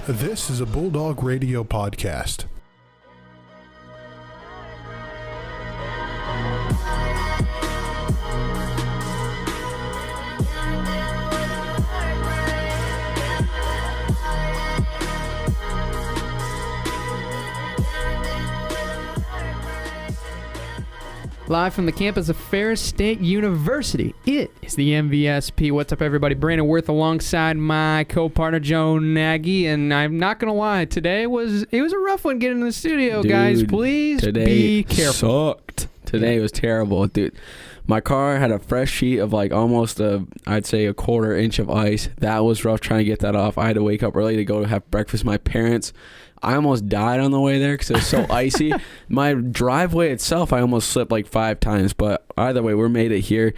This is a Bulldog Radio podcast. Live from the campus of Ferris State University, it is the MVSP. What's up, everybody? Brandon Worth alongside my co-partner, Joe Nagy. And I'm not going to lie, today it was a rough one getting in the studio, dude, guys. Please be careful. Today was terrible, dude. My car had a fresh sheet of like almost I'd say a quarter inch of ice. That was rough trying to get that off. I had to wake up early to go have breakfast with my parents. I almost died on the way there because it was so icy. My driveway itself, I almost slipped like 5 times. But either way, we made it here.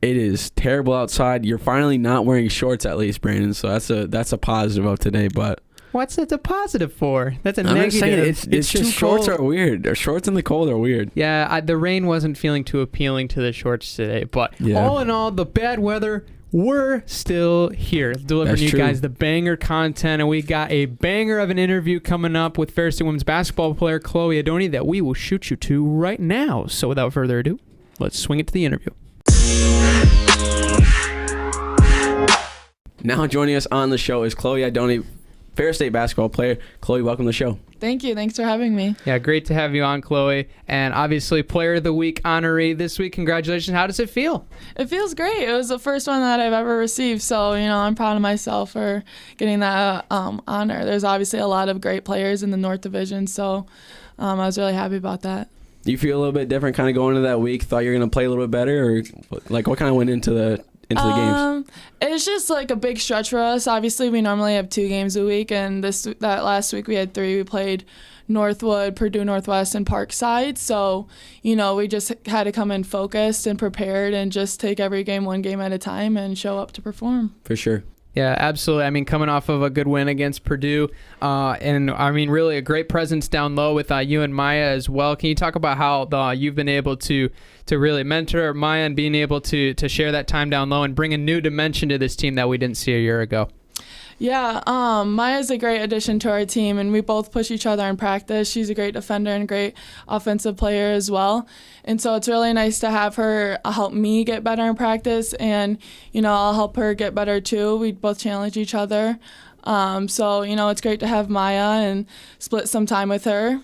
It is terrible outside. You're finally not wearing shorts at least, Brandon. So that's a positive of today. But what's that a positive for? That's a I'm negative. Saying it's just shorts are weird. Shorts in the cold are weird. Yeah, the rain wasn't feeling too appealing to the shorts today. But all in all, the bad weather, we're still here delivering you guys the banger content, and we got a banger of an interview coming up with Ferris State women's basketball player Chloe Idoni that we will shoot you to right now. So without further ado, let's swing it to the interview. Now joining us on the show is Chloe Idoni, Ferris State basketball player. Chloe, welcome to the show. Thank you. Thanks for having me. Yeah, great to have you on, Chloe. And obviously, Player of the Week honoree this week. Congratulations. How does it feel? It feels great. It was the first one that I've ever received. So, I'm proud of myself for getting that honor. There's obviously a lot of great players in the North Division. So, I was really happy about that. You feel a little bit different kind of going into that week? Thought you were going to play a little bit better? Or like what kind of went into the games? It's just like a big stretch for us. Obviously, we normally have 2 games a week, and that last week we had 3. We played Northwood, Purdue Northwest, and Parkside. So, we just had to come in focused and prepared and just take every game one game at a time and show up to perform. For sure. Yeah, absolutely. I mean, coming off of a good win against Purdue, and I mean, really a great presence down low with you and Maya as well. Can you talk about how you've been able to really mentor Maya and being able to share that time down low and bring a new dimension to this team that we didn't see a year ago? Yeah, Maya's a great addition to our team, and we both push each other in practice. She's a great defender and a great offensive player as well. And so it's really nice to have her help me get better in practice, and, I'll help her get better too. We both challenge each other. So, it's great to have Maya and split some time with her.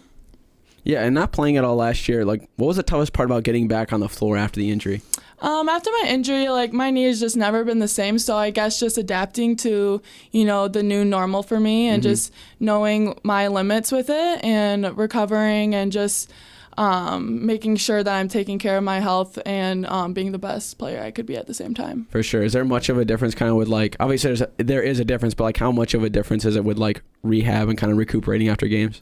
Yeah, and not playing at all last year, what was the toughest part about getting back on the floor after the injury? After my injury, my knee has just never been the same. So I guess just adapting to, the new normal for me and just knowing my limits with it and recovering and just making sure that I'm taking care of my health and being the best player I could be at the same time. For sure. Is there much of a difference kind of with obviously there is a difference, but how much of a difference is it with rehab and kind of recuperating after games?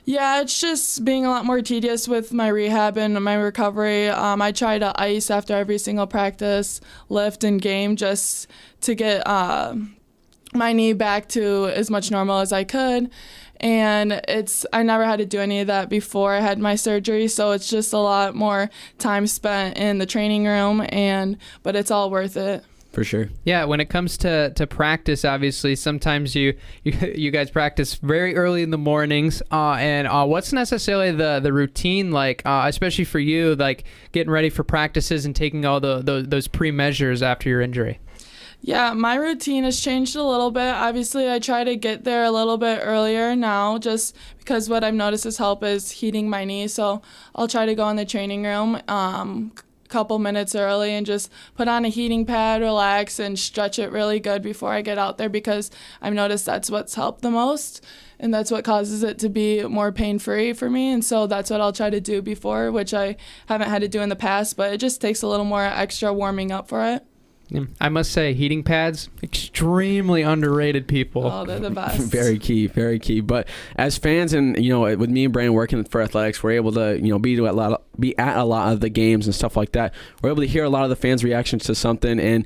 Yeah, it's just being a lot more tedious with my rehab and my recovery. I try to ice after every single practice, lift, and game just to get my knee back to as much normal as I could. And I never had to do any of that before I had my surgery, so it's just a lot more time spent in the training room, but it's all worth it. For sure. Yeah, when it comes to practice, obviously, sometimes you guys practice very early in the mornings. And what's necessarily the routine like, especially for you, getting ready for practices and taking all those pre-measures after your injury? Yeah, my routine has changed a little bit. Obviously, I try to get there a little bit earlier now just because what I've noticed has helped is heating my knee. So I'll try to go in the training room couple minutes early and just put on a heating pad, relax, and stretch it really good before I get out there because I've noticed that's what's helped the most and that's what causes it to be more pain-free for me. And so that's what I'll try to do before, which I haven't had to do in the past, but it just takes a little more extra warming up for it. Yeah. I must say, heating pads, extremely underrated, people. Oh, they're the best. Very key, very key. But as fans and, with me and Brandon working for athletics, we're able to, be at a lot of the games and stuff like that. We're able to hear a lot of the fans' reactions to something. And,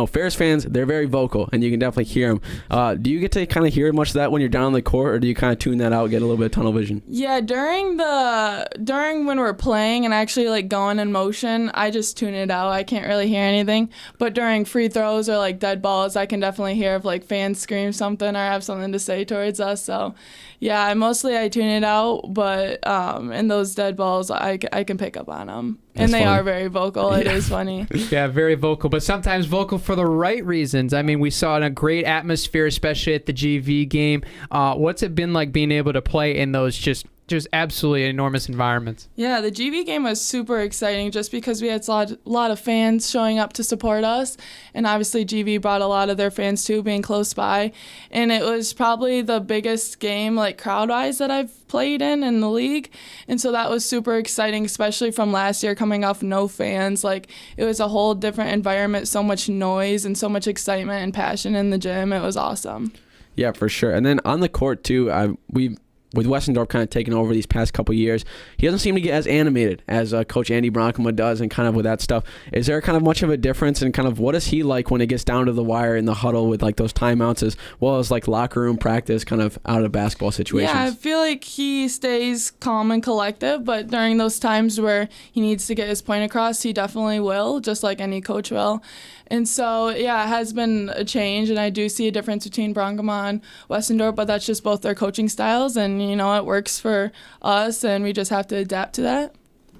Ferris fans, they're very vocal, and you can definitely hear them. Do you get to kind of hear much of that when you're down on the court, or do you kind of tune that out, get a little bit of tunnel vision? Yeah, during when we're playing and actually, going in motion, I just tune it out. I can't really hear anything. But during during free throws or like dead balls, I can definitely hear if like fans scream something or have something to say towards us. So yeah, I tune it out, but in those dead balls, I can pick up on them. And they are very vocal. It is funny. Yeah, very vocal, but sometimes vocal for the right reasons. I mean, we saw a great atmosphere, especially at the GV game. What's it been like being able to play in those just absolutely enormous environments? Yeah, the GV game was super exciting just because we had a lot of fans showing up to support us. And obviously GV brought a lot of their fans too, being close by. And it was probably the biggest game, like crowd-wise, that I've played in the league. And so that was super exciting, especially from last year coming off no fans. Like, it was a whole different environment, so much noise and so much excitement and passion in the gym. It was awesome. Yeah, for sure. And then on the court too, with Westendorf kind of taking over these past couple years, he doesn't seem to get as animated as Coach Andy Bronkema does, and kind of with that stuff. Is there kind of much of a difference in kind of what is he like when it gets down to the wire in the huddle with like those timeouts, as well as like locker room practice, kind of out of basketball situations? Yeah, I feel like he stays calm and collective, but during those times where he needs to get his point across, he definitely will, just like any coach will. And so, yeah, it has been a change, and I do see a difference between Bronkema and Westendorf, but that's just both their coaching styles, and, it works for us, and we just have to adapt to that.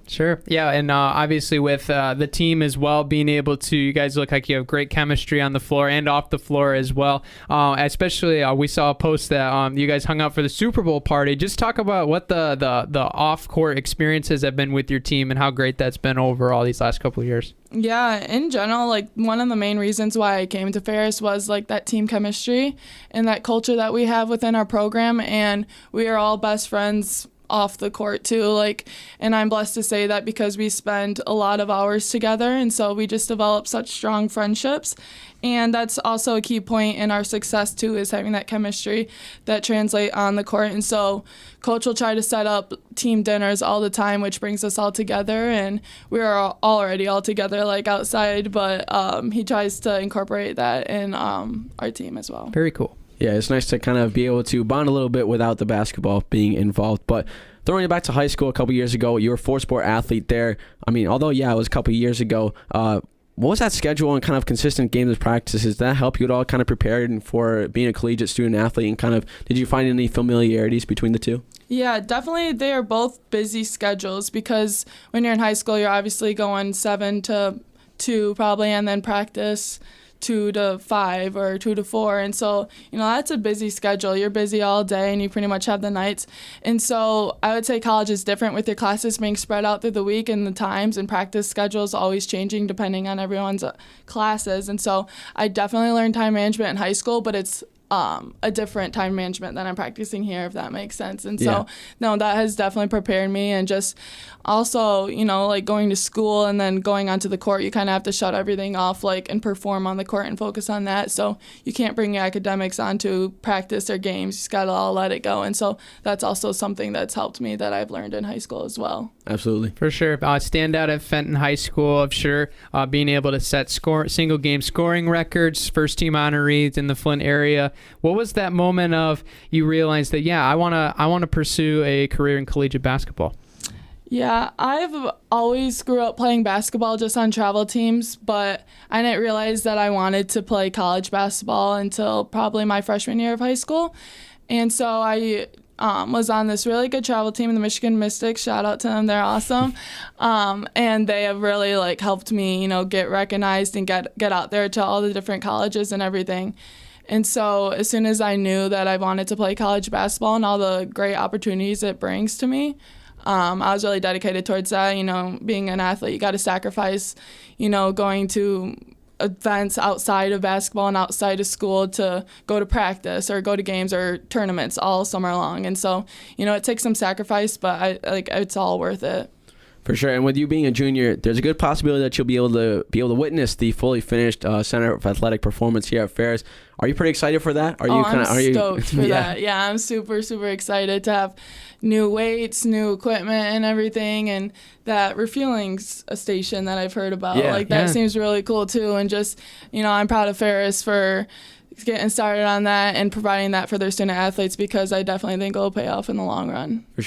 Sure. Yeah, and obviously with the team as well, being able to, you guys look like you have great chemistry on the floor and off the floor as well. Especially, we saw a post that you guys hung out for the Super Bowl party. Just talk about what the off-court experiences have been with your team and how great that's been overall these last couple of years. Yeah, in general, like one of the main reasons why I came to Ferris was like that team chemistry and that culture that we have within our program, and we are all best friends off the court too, and I'm blessed to say that because we spend a lot of hours together, and so we just develop such strong friendships. And that's also a key point in our success too, is having that chemistry that translate on the court. And so coach will try to set up team dinners all the time, which brings us all together, and we are already all together outside, but he tries to incorporate that in our team as well. Very cool. Yeah, it's nice to kind of be able to bond a little bit without the basketball being involved. But throwing it back to high school a couple years ago, you were a four-sport athlete there. I mean, although, it was a couple years ago, what was that schedule and kind of consistent games and practices? Did that help you at all kind of prepared for being a collegiate student athlete, and kind of did you find any familiarities between the two? Yeah, definitely. They are both busy schedules because when you're in high school, you're obviously going 7 to 2 probably, and then practice 2 to 5 or 2 to 4, and so that's a busy schedule. You're busy all day and you pretty much have the nights, and so I would say college is different with your classes being spread out through the week, and the times and practice schedules always changing depending on everyone's classes. And so I definitely learned time management in high school, but it's a different time management than I'm practicing here, if that makes sense. And so no, that has definitely prepared me. And just also, going to school and then going onto the court, you kind of have to shut everything off and perform on the court and focus on that. So you can't bring your academics onto practice or games. You just gotta all let it go. And so that's also something that's helped me that I've learned in high school as well. Absolutely. For sure. Stand out at Fenton High School, I'm sure, being able to set single game scoring records, first team honorees in the Flint area. What was that moment of you realized that, I want to pursue a career in collegiate basketball? Yeah, I've always grew up playing basketball just on travel teams, but I didn't realize that I wanted to play college basketball until probably my freshman year of high school. And so I was on this really good travel team in the Michigan Mystics. Shout out to them, they're awesome. And they have really helped me, get recognized and get out there to all the different colleges and everything. And so as soon as I knew that I wanted to play college basketball and all the great opportunities it brings to me, I was really dedicated towards that. Being an athlete, you got to sacrifice, going to events outside of basketball and outside of school to go to practice or go to games or tournaments all summer long. And so, it takes some sacrifice, but it's all worth it. For sure. And with you being a junior, there's a good possibility that you'll be able to witness the fully finished Center of Athletic Performance here at Ferris. Are you pretty excited for that? I'm stoked for that. Yeah, I'm super, super excited to have new weights, new equipment and everything, and that refueling station that I've heard about. That seems really cool too. And just, I'm proud of Ferris for getting started on that and providing that for their student athletes, because I definitely think it'll pay off in the long run. For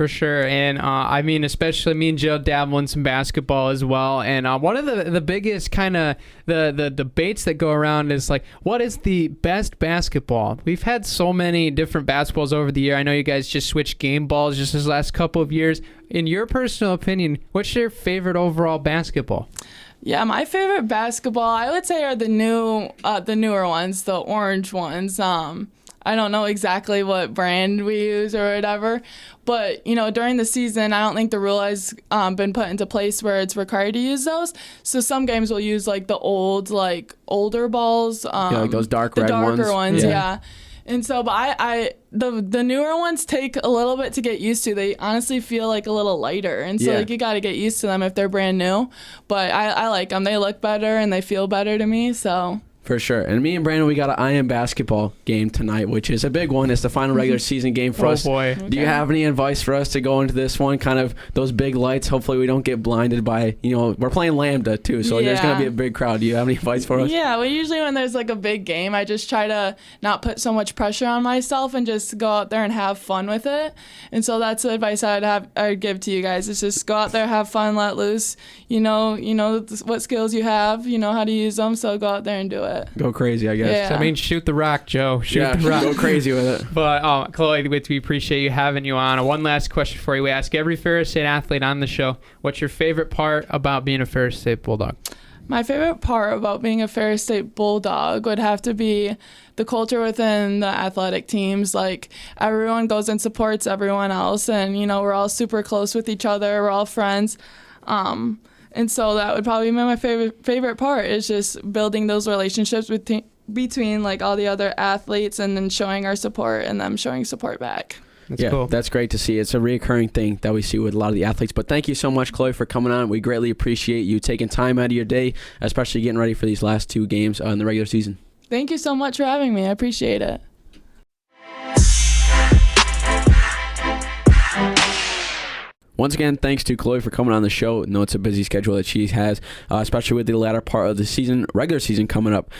sure. And I mean, especially me and Joe dabble in some basketball as well. And one of the biggest kind of the debates that go around is like, what is the best basketball? We've had so many different basketballs over the year. I know you guys just switched game balls just this last couple of years. In your personal opinion, what's your favorite overall basketball? Yeah, my favorite basketball, I would say, are the newer ones, the orange ones. I don't know exactly what brand we use or whatever, but during the season, I don't think the rule has been put into place where it's required to use those. So some games will use like the older balls, like those darker ones. Yeah. And so, but the newer ones take a little bit to get used to. They honestly feel like a little lighter, and so like you got to get used to them if they're brand new. But I like them. They look better and they feel better to me. So. For sure. And me and Brandon, we got an IM basketball game tonight, which is a big one. It's the final regular season game for us. Oh, boy. Do you have any advice for us to go into this one? Kind of those big lights. Hopefully we don't get blinded by, we're playing Lambda too, so there's going to be a big crowd. Do you have any advice for us? Yeah, well, usually when there's like a big game, I just try to not put so much pressure on myself and just go out there and have fun with it. And so that's the advice I'd give to you guys, is just go out there, have fun, let loose. You know what skills you have, you know how to use them, so go out there and do it. Go crazy, I guess. Yeah. So, I mean, shoot the rock, Joe. Shoot the rock. Go crazy with it. But Chloe, we appreciate you having you on. One last question for you. We ask every Ferris State athlete on the show, what's your favorite part about being a Ferris State Bulldog? My favorite part about being a Ferris State Bulldog would have to be the culture within the athletic teams. Like, everyone goes and supports everyone else, and we're all super close with each other. We're all friends. And so that would probably be my favorite part, is just building those relationships between like all the other athletes, and then showing our support and them showing support back. That's cool. That's great to see. It's a reoccurring thing that we see with a lot of the athletes. But thank you so much, Chloe, for coming on. We greatly appreciate you taking time out of your day, especially getting ready for these last two games in the regular season. Thank you so much for having me. I appreciate it. Once again, thanks to Chloe for coming on the show. I know it's a busy schedule that she has, especially with the latter part of the season, regular season coming up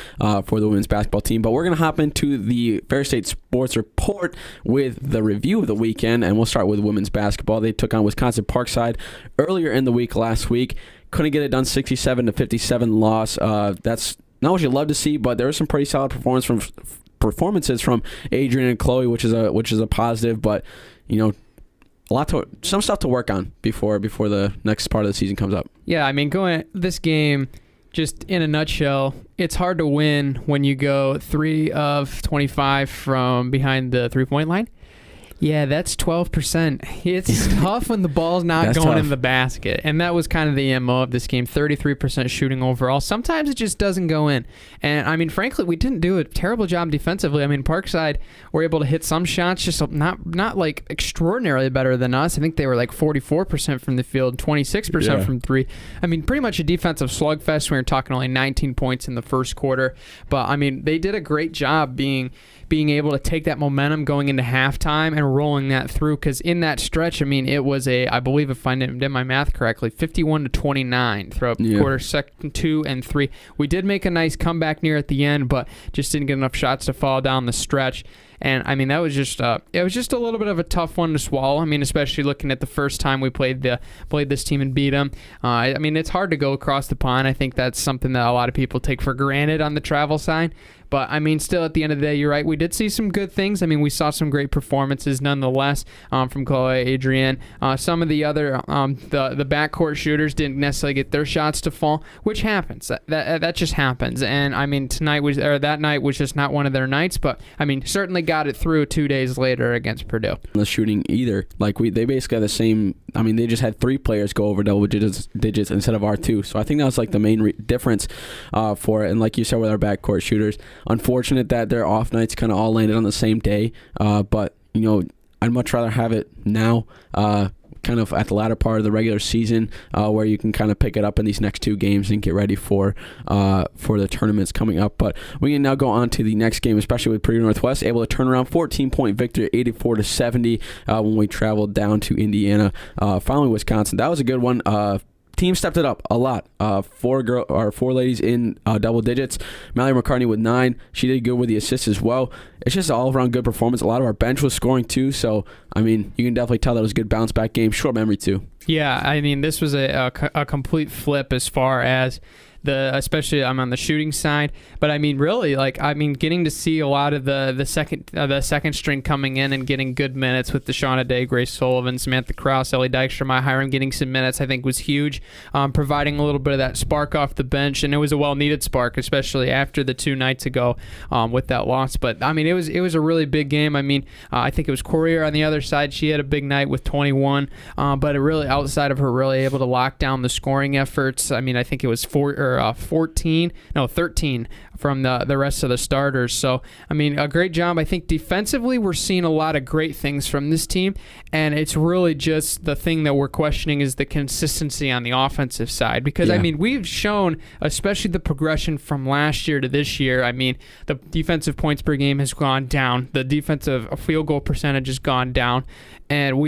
for the women's basketball team. But we're going to hop into the Ferris State Sports Report with the review of the weekend, and we'll start with women's basketball. They took on Wisconsin Parkside earlier in the week last week. Couldn't get it done, 67-57 loss. That's not what you love to see, but there was some pretty solid performances from Adrian and Chloe, which is a positive, but some stuff to work on before the next part of the season comes up. Yeah, I mean, going this game, just in a nutshell, it's hard to win when you go 3 of 25 from behind the three-point line. Yeah, that's 12%. It's tough when the ball's not going in the basket. And that was kind of the MO of this game, 33% shooting overall. Sometimes it just doesn't go in. And, I mean, frankly, we didn't do a terrible job defensively. I mean, Parkside were able to hit some shots, just not like extraordinarily better than us. I think they were like 44% from the field, 26% from three. I mean, pretty much a defensive slugfest. We were talking only 19 points in the first quarter. But, I mean, they did a great job being able to take that momentum going into halftime and rolling that through, because in that stretch, I mean, it was I believe if I did my math correctly, 51-29 throughout quarter second 2 and 3. We did make a nice comeback near at the end, but just didn't get enough shots to fall down the stretch. And, I mean, that was just it was just a little bit of a tough one to swallow. I mean, especially looking at the first time we played this team and beat them. I mean, it's hard to go across the pond. I think that's something that a lot of people take for granted on the travel side. But, I mean, still at the end of the day, you're right. We did see some good things. I mean, we saw some great performances nonetheless from Chloe, Adrienne. Some of the other, the backcourt shooters didn't necessarily get their shots to fall, which happens. That just happens. And, I mean, that night was just not one of their nights. But, I mean, certainly got it through 2 days later against Purdue. The shooting either. Like, they basically had the same. I mean, they just had 3 players go over double digits instead of our 2. So I think that was like the main difference for it. And like you said with our backcourt shooters, unfortunate that their off nights kind of all landed on the same day. But, I'd much rather have it now, kind of at the latter part of the regular season, where you can kind of pick it up in these next 2 games and get ready for the tournaments coming up. But we can now go on to the next game, especially with Purdue Northwest, able to turn around 14-point victory, 84-70, when we traveled down to Indiana, following Wisconsin. That was a good one. team stepped it up a lot. Four ladies in double digits. Mallory McCartney with 9. She did good with the assists as well. It's just an all-around good performance. A lot of our bench was scoring too, so I mean, you can definitely tell that it was a good bounce-back game. Short memory too. Yeah, I mean, this was a complete flip as far as especially I'm on the shooting side, but I mean, really, getting to see a lot of the second string coming in and getting good minutes with Deshauna Day, Grace Sullivan, Samantha Krause, Ellie Dykstra, Maya Hiram getting some minutes, I think was huge, providing a little bit of that spark off the bench, and it was a well-needed spark, especially after the 2 nights ago with that loss. But I mean, it was a really big game. I mean, I think it was Courier on the other side. She had a big night with 21, but it really, outside of her really able to lock down the scoring efforts. I mean, I think it was 13 from the rest of the starters. So, I mean, a great job. I think defensively we're seeing a lot of great things from this team, and it's really just the thing that we're questioning is the consistency on the offensive side. Because, I mean, we've shown, especially the progression from last year to this year, I mean, the defensive points per game has gone down. The defensive field goal percentage has gone down. And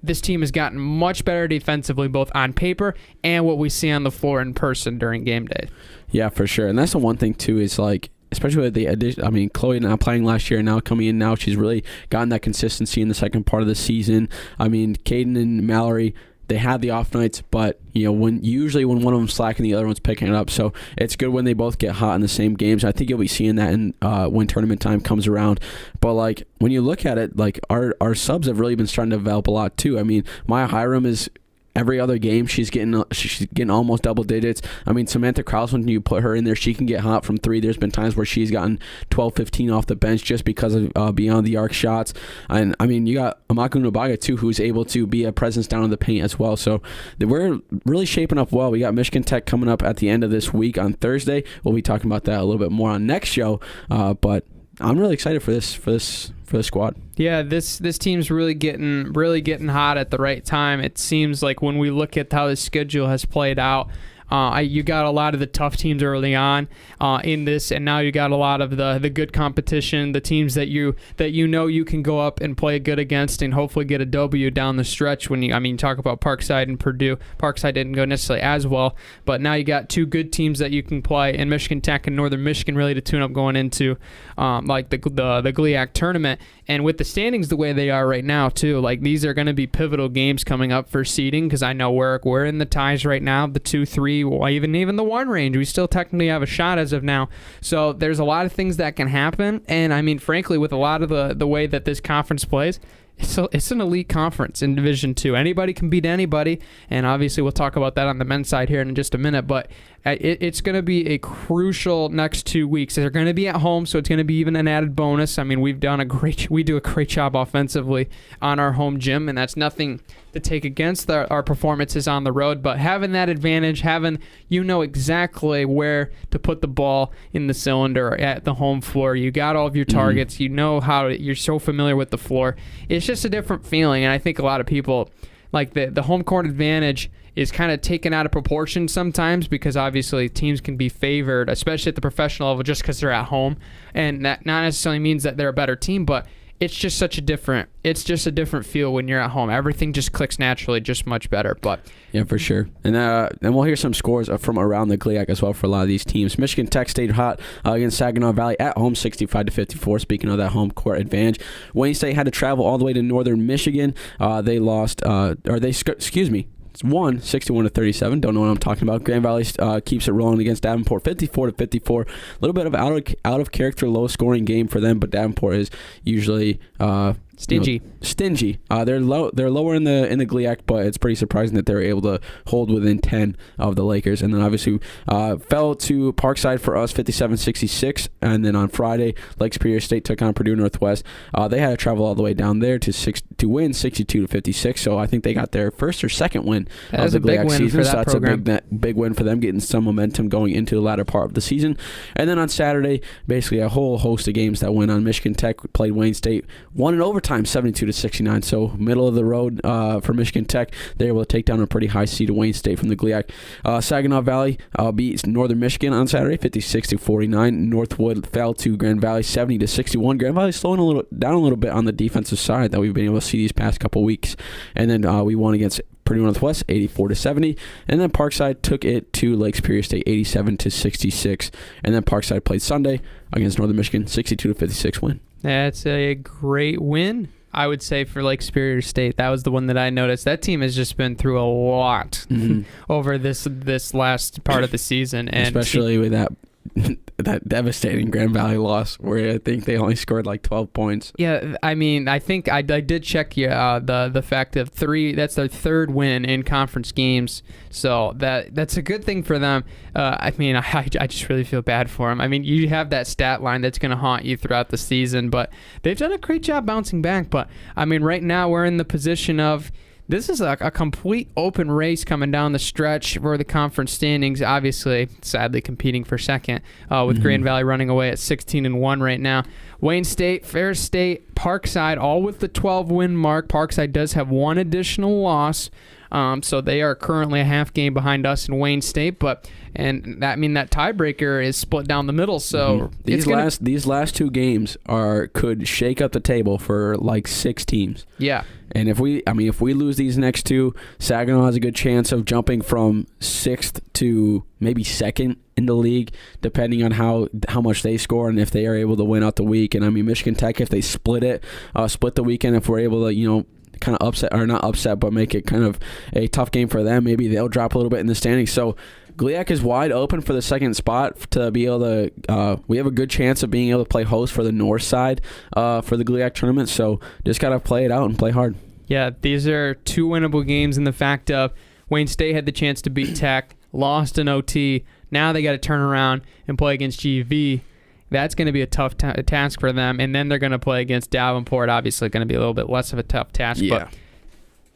this team has gotten much better defensively, both on paper and what we see on the floor in person during game day. Yeah, for sure. And that's the one thing, too, is like, especially with the addition, I mean, Chloe not playing last year and now coming in now, she's really gotten that consistency in the second part of the season. I mean, Caden and Mallory, they had the off nights, but you know, usually when one of them's slacking, the other one's picking it up. So it's good when they both get hot in the same games. I think you'll be seeing that in when tournament time comes around. But like when you look at it, like our subs have really been starting to develop a lot too. I mean, Maya Hiram is. Every other game, she's getting almost double digits. I mean, Samantha Krause, when you put her in there, she can get hot from 3. There's been times where she's gotten 12, 15 off the bench just because of beyond the arc shots. And, I mean, you got Amaku Nabaga, too, who's able to be a presence down in the paint as well. So we're really shaping up well. We got Michigan Tech coming up at the end of this week on Thursday. We'll be talking about that a little bit more on next show. But I'm really excited for this squad. Yeah, this team's really getting hot at the right time. It seems like when we look at how the schedule has played out, you got a lot of the tough teams early on in this, and now you got a lot of the good competition, the teams that you know you can go up and play good against and hopefully get a W down the stretch. When you talk about Parkside and Purdue, Parkside didn't go necessarily as well, but now you got 2 good teams that you can play in Michigan Tech and Northern Michigan really to tune up going into like the GLIAC tournament. And with the standings the way they are right now too, like these are going to be pivotal games coming up for seeding, because I know we're in the ties right now, the 2, 3, even the 1 range. We still technically have a shot as of now. So there's a lot of things that can happen. And I mean, frankly, with a lot of the way that this conference plays, it's an elite conference in Division II. Anybody can beat anybody, and obviously we'll talk about that on the men's side here in just a minute, but it's going to be a crucial next 2 weeks. They're going to be at home, so it's going to be even an added bonus. I mean, we do a great job offensively on our home gym, and that's nothing to take against our performances on the road, but having that advantage, exactly where to put the ball in the cylinder at the home floor. You got all of your targets. You know you're so familiar with the floor. It's just a different feeling, and I think a lot of people, like the home court advantage is kind of taken out of proportion sometimes, because obviously teams can be favored, especially at the professional level, just because they're at home, and that not necessarily means that they're a better team, but it's just a different feel when you're at home. Everything just clicks naturally, just much better. But yeah, for sure. And we'll hear some scores from around the GLIAC as well for a lot of these teams. Michigan Tech stayed hot against Saginaw Valley at home, 65-54. Speaking of that home court advantage, Wayne State had to travel all the way to Northern Michigan. They lost, It's won 61-37. Don't know what I'm talking about. Grand Valley keeps it rolling against Davenport, 54-54. A little bit of out of character, low scoring game for them, but Davenport is usually stingy. They're lower in the GLIAC, but it's pretty surprising that they're able to hold within 10 of the Lakers. And then obviously fell to Parkside for us, 57-66. And then on Friday, Lake Superior State took on Purdue Northwest. They had to travel all the way down there to win 62-56. So I think they got their first or second win of the GLIAC season. So that's a big win for them, getting some momentum going into the latter part of the season. And then on Saturday, basically a whole host of games that went on. Michigan Tech played Wayne State, won in overtime, 72-69. So middle of the road for Michigan Tech. They were able to take down a pretty high seed of Wayne State from the GLIAC. Saginaw Valley beat Northern Michigan on Saturday, 56-49. Northwood fell to Grand Valley, 70-61. Grand Valley slowing down a little bit on the defensive side that we've been able to see these past couple weeks. And then we won against Purdue Northwest 84-70, and then Parkside took it to Lake Superior State 87-66, and then Parkside played Sunday against Northern Michigan 62-56 win. That's a great win, I would say, for Lake Superior State. That was the one that I noticed. That team has just been through a lot over this last part of the season, and especially with that devastating Grand Valley loss where I think they only scored like 12 points. Yeah, I mean, I think I did check the fact of that's their third win in conference games, so that's a good thing for them. I mean, I just really feel bad for them. I mean, you have that stat line that's going to haunt you throughout the season, but they've done a great job bouncing back. But I mean, right now we're in the position of this is a complete open race coming down the stretch for the conference standings. Obviously, sadly competing for second with Grand Valley running away at 16-1 right now. Wayne State, Ferris State, Parkside, all with the 12-win mark. Parkside does have one additional loss, so they are currently a half game behind us in Wayne State. And that tiebreaker is split down the middle. So these last two games could shake up the table for like 6 teams. Yeah. And if we lose these next two, Saginaw has a good chance of jumping from 6th to maybe 2nd in the league, depending on how much they score and if they are able to win out the week. And I mean, Michigan Tech, if they split the weekend, if we're able to, kind of upset, or not upset, but make it kind of a tough game for them, maybe they'll drop a little bit in the standings. So GLIAC is wide open for the second spot to be able to. We have a good chance of being able to play host for the north side for the GLIAC tournament. So just gotta play it out and play hard. Yeah, these are 2 winnable games in the fact of Wayne State had the chance to beat Tech, lost in OT. Now they got to turn around and play against GV. That's going to be a tough task for them. And then they're going to play against Davenport. Obviously, going to be a little bit less of a tough task. Yeah.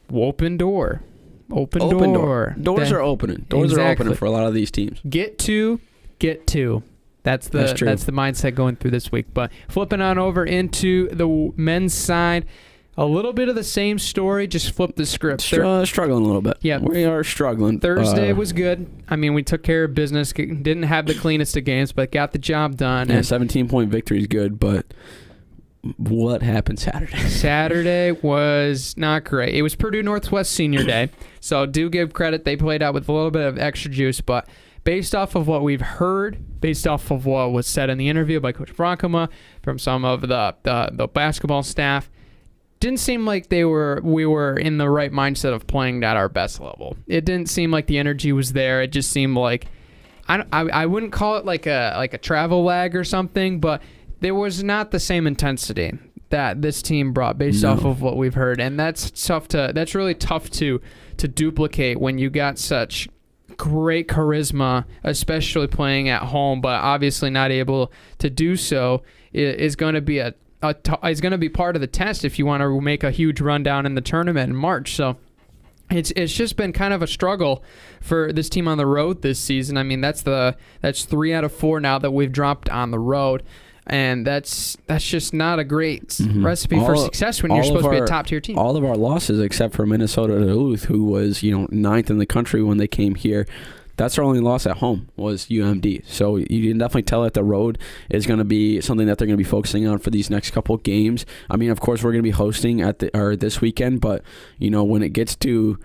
But open door. Open door. Doors are opening. Doors are opening for a lot of these teams. Get to. That's the mindset going through this week. But flipping on over into the men's side, a little bit of the same story, just flip the script. Struggling a little bit. Yeah. We are struggling. Thursday was good. I mean, we took care of business. Didn't have the cleanest of games, but got the job done. Yeah, 17-point victory is good, but what happened Saturday? Saturday was not great. It was Purdue Northwest Senior Day, so do give credit. They played out with a little bit of extra juice, but based off of what we've heard, based off of what was said in the interview by Coach Bronkema, from some of the basketball staff, didn't seem like we were in the right mindset of playing at our best level. It didn't seem like the energy was there. It just seemed like I wouldn't call it like a travel lag or something, but there was not the same intensity that this team brought based off of what we've heard, and that's really tough to duplicate when you got such great charisma, especially playing at home, but obviously not able to do so is going to be is going to be part of the test if you want to make a huge run down in the tournament in March. So it's just been kind of a struggle for this team on the road this season. I mean, that's 3 out of 4 now that we've dropped on the road, and that's just not a great recipe for success when you're supposed to be a top tier team. All of our losses, except for Minnesota Duluth, who was 9th in the country when they came here. That's our only loss at home was UMD. So you can definitely tell that the road is going to be something that they're going to be focusing on for these next couple of games. I mean, of course, we're going to be hosting this weekend, but when it gets to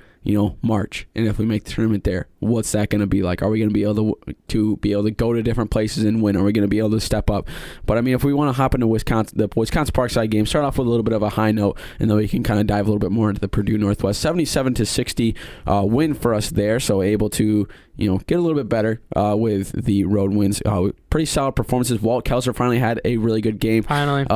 March, and if we make the tournament there, what's that going to be like? Are we going to be able to go to different places and win? Are we going to be able to step up? But I mean, if we want to hop into the Wisconsin Parkside game, start off with a little bit of a high note, and then we can kind of dive a little bit more into the Purdue Northwest 77-60 win for us there. So able to get a little bit better with the road wins. Pretty solid performances. Walt Kelser finally had a really good game. Finally,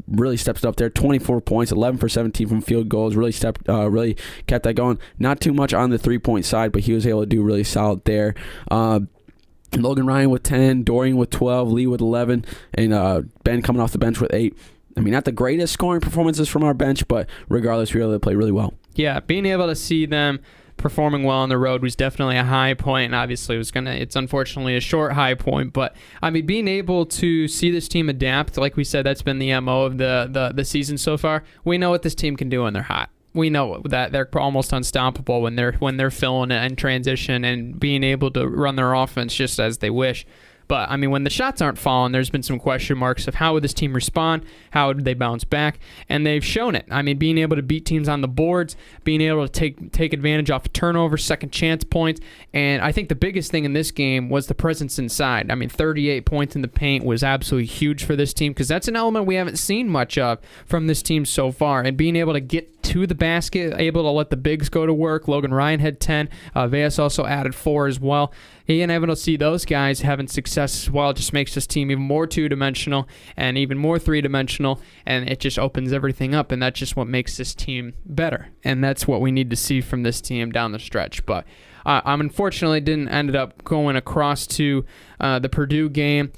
really stepped up there. 24 points, 11 for 17 from field goals. Really kept that going. Not too much on the 3-point side, but he was able to do really solid there. Logan Ryan with 10, Dorian with 12, Lee with 11, and Ben coming off the bench with 8. I mean, not the greatest scoring performances from our bench, but regardless, we were able to play really well. Yeah, being able to see them performing well on the road was definitely a high point, and obviously it's unfortunately a short high point, but I mean, being able to see this team adapt, like we said, that's been the MO of the season so far. We know what this team can do when they're hot. We know that they're almost unstoppable when they're filling it and transition and being able to run their offense just as they wish. But, I mean, when the shots aren't falling, there's been some question marks of how would this team respond, how did they bounce back, and they've shown it. I mean, being able to beat teams on the boards, being able to take advantage off of turnovers, second chance points, and I think the biggest thing in this game was the presence inside. I mean, 38 points in the paint was absolutely huge for this team because that's an element we haven't seen much of from this team so far, and being able to get to the basket, able to let the bigs go to work. Logan Ryan had 10. Veas also added 4 as well. Being able to see those guys having success as well just makes this team even more two-dimensional and even more three-dimensional, and it just opens everything up, and that's just what makes this team better, and that's what we need to see from this team down the stretch. But I unfortunately didn't end up going across to the Purdue game.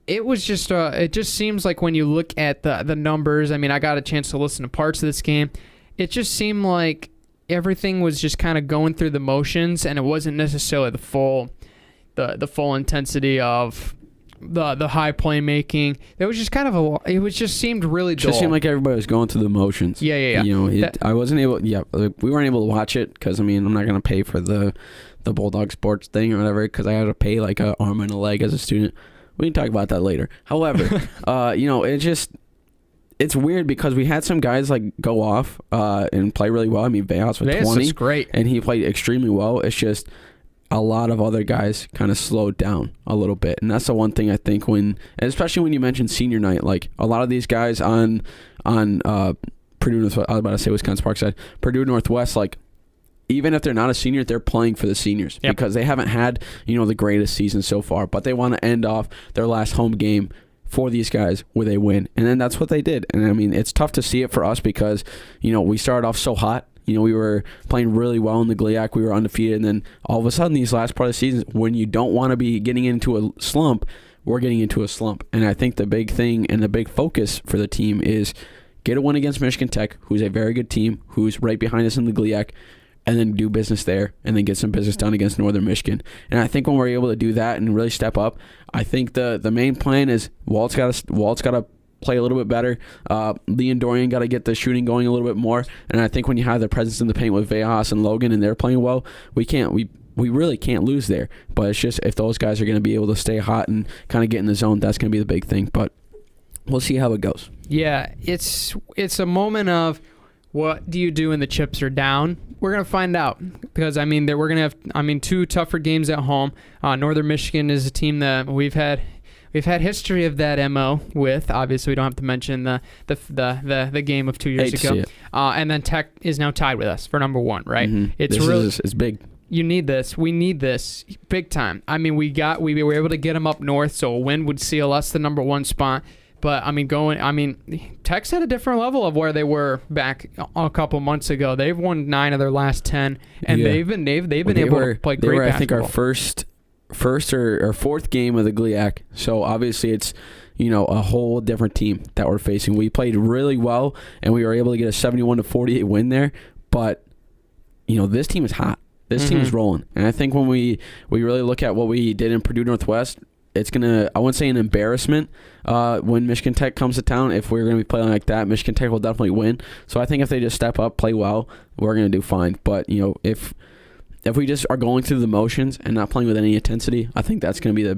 It was just, it just seems like when you look at the numbers, I mean, I got a chance to listen to parts of this game. It just seemed like everything was just kind of going through the motions, and it wasn't necessarily the full intensity of the high playmaking. It was just kind of it was just seemed really dull. It just seemed like everybody was going through the motions. Yeah. You know, I wasn't able. Yeah, we weren't able to watch it because I mean, I'm not gonna pay for the Bulldog sports thing or whatever because I had to pay like an arm and a leg as a student. We can talk about that later. However, you know, it's weird because we had some guys like go off and play really well. I mean, Veas with 20, is great, and he played extremely well. It's just a lot of other guys kind of slowed down a little bit, and that's the one thing I think especially when you mentioned senior night, like a lot of these guys on Purdue Northwest, I was about to say Wisconsin Parkside, Purdue Northwest, like even if they're not a senior, they're playing for the seniors because they haven't had the greatest season so far, but they want to end off their last home game for these guys with a win, and then that's what they did. And I mean, it's tough to see it for us because we started off so hot. We were playing really well in the GLIAC. We were undefeated, and then all of a sudden, these last part of the season, when you don't want to be getting into a slump, we're getting into a slump. And I think the big thing and the big focus for the team is get a win against Michigan Tech, who's a very good team, who's right behind us in the GLIAC, and then do business there, and then get some business done against Northern Michigan. And I think when we're able to do that and really step up, I think the main plan is Walt's got to play a little bit better. Lee and Dorian got to get the shooting going a little bit more. And I think when you have the presence in the paint with Veas and Logan and they're playing well, we really can't lose there. But it's just if those guys are going to be able to stay hot and kind of get in the zone, that's going to be the big thing. But we'll see how it goes. Yeah, it's a moment of what do you do when the chips are down? We're going to find out because, I mean, we're going to have 2 tougher games at home. Northern Michigan is a team that we've had history of that MO with. Obviously, we don't have to mention the game of 2 years ago. And then Tech is now tied with us for number 1, right? Mm-hmm. It's big. You need this. We need this big time. I mean, we were able to get them up north, so a win would seal us the number 1 spot. But Tech's at a different level of where they were back a couple months ago. They've won 9 of their last 10, and they've been able to play great basketball. I think our first or fourth game of the GLIAC. So obviously it's a whole different team that we're facing. We played really well, and we were able to get a 71-48 win there. But this team is hot. This team is rolling, and I think when we really look at what we did in Purdue Northwest, it's gonna, I wouldn't say an embarrassment when Michigan Tech comes to town. If we're gonna be playing like that, Michigan Tech will definitely win. So I think if they just step up, play well, we're gonna do fine. But if we just are going through the motions and not playing with any intensity, I think that's going to be the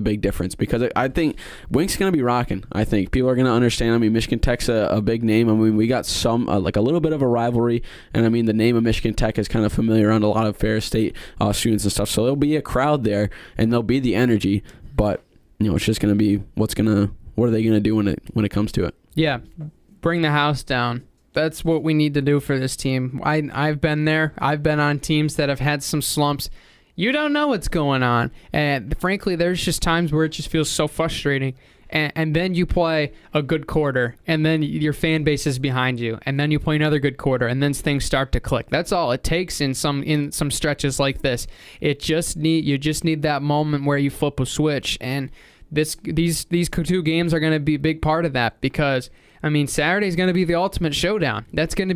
big difference because I think Wink's going to be rocking. I think people are going to understand. I mean, Michigan Tech's a big name. I mean, we got some like a little bit of a rivalry, and I mean the name of Michigan Tech is kind of familiar around a lot of Ferris State students and stuff. So there'll be a crowd there, and there'll be the energy. But it's just going to be what are they going to do when it comes to it? Yeah, bring the house down. That's what we need to do for this team. I've been there. I've been on teams that have had some slumps. You don't know what's going on. And frankly, there's just times where it just feels so frustrating. And then you play a good quarter, and then your fan base is behind you, and then you play another good quarter, and then things start to click. That's all it takes in some stretches like this. You just need that moment where you flip a switch, and these 2 games are going to be a big part of that because Saturday's going to be the ultimate showdown. That's going to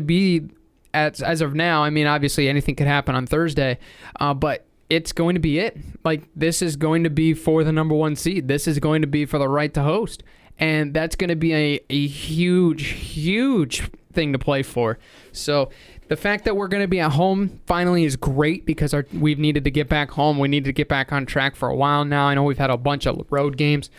be as of now. I mean, obviously anything could happen on Thursday, but it's going to be it. Like, this is going to be for the number 1 seed. This is going to be for the right to host, and that's going to be a huge, huge thing to play for. So the fact that we're going to be at home finally is great because we've needed to get back home. We need to get back on track for a while now. I know we've had a bunch of road games.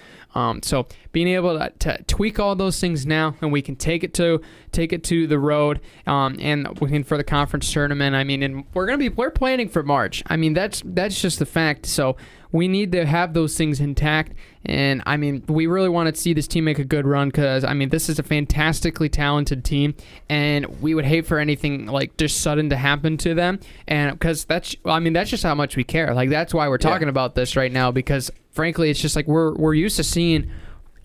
So being able to tweak all those things now, and we can take it to the road, and we can for the conference tournament. I mean, and we're planning for March. I mean, that's just the fact. So we need to have those things intact. And I mean, we really want to see this team make a good run because I mean, this is a fantastically talented team, and we would hate for anything like just sudden to happen to them. And because that's just how much we care. Like that's why we're talking about this right now because. Frankly, it's just like we're used to seeing